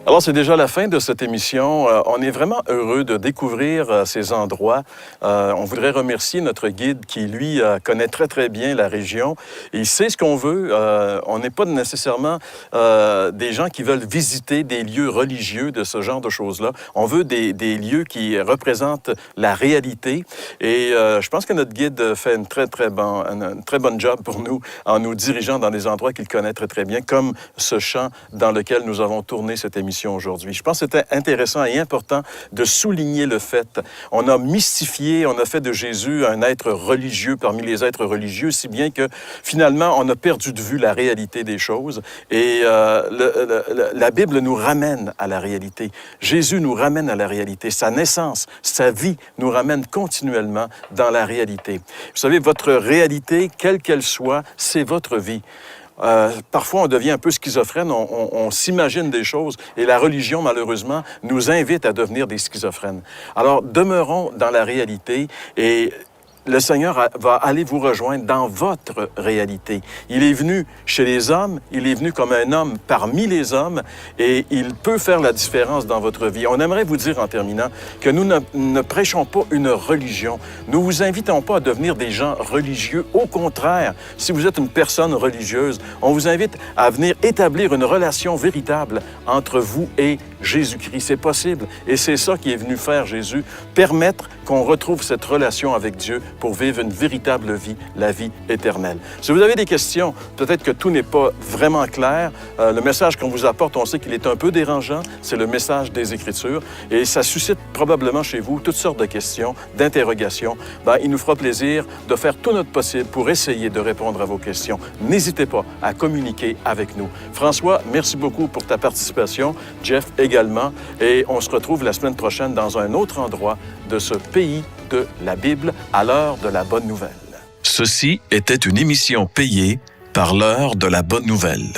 Alors, c'est déjà la fin de cette émission. On est vraiment heureux de découvrir ces endroits. On voudrait remercier notre guide qui, lui, connaît très, très bien la région. Il sait ce qu'on veut. On n'est pas nécessairement des gens qui veulent visiter des lieux religieux de ce genre de choses-là. On veut des lieux qui représentent la réalité. Et je pense que notre guide fait une très bonne job pour nous en nous dirigeant dans des endroits qu'il connaît très, très bien, comme ce champ dans lequel nous avons tourné cette émission aujourd'hui. Je pense que c'était intéressant et important de souligner le fait. On a mystifié, on a fait de Jésus un être religieux parmi les êtres religieux, si bien que finalement, on a perdu de vue la réalité des choses. Et la Bible nous ramène à la réalité. Jésus nous ramène à la réalité. Sa naissance, sa vie nous ramène continuellement dans la réalité. Vous savez, votre réalité, quelle qu'elle soit, c'est votre vie. Parfois, on devient un peu schizophrène, on s'imagine des choses et la religion, malheureusement, nous invite à devenir des schizophrènes. Alors, demeurons dans la réalité et le Seigneur va aller vous rejoindre dans votre réalité. Il est venu chez les hommes, il est venu comme un homme parmi les hommes et il peut faire la différence dans votre vie. On aimerait vous dire en terminant que nous ne prêchons pas une religion. Nous vous invitons pas à devenir des gens religieux. Au contraire, si vous êtes une personne religieuse, on vous invite à venir établir une relation véritable entre vous et Jésus-Christ. C'est possible et c'est ça qui est venu faire Jésus, permettre qu'on retrouve cette relation avec Dieu pour vivre une véritable vie, la vie éternelle. Si vous avez des questions, peut-être que tout n'est pas vraiment clair, le message qu'on vous apporte, on sait qu'il est un peu dérangeant, c'est le message des Écritures, et ça suscite probablement chez vous toutes sortes de questions, d'interrogations. Il nous fera plaisir de faire tout notre possible pour essayer de répondre à vos questions. N'hésitez pas à communiquer avec nous. François, merci beaucoup pour ta participation, Jeff également, et on se retrouve la semaine prochaine dans un autre endroit de ce pays de la Bible à l'heure de la bonne nouvelle. Ceci était une émission payée par l'heure de la bonne nouvelle.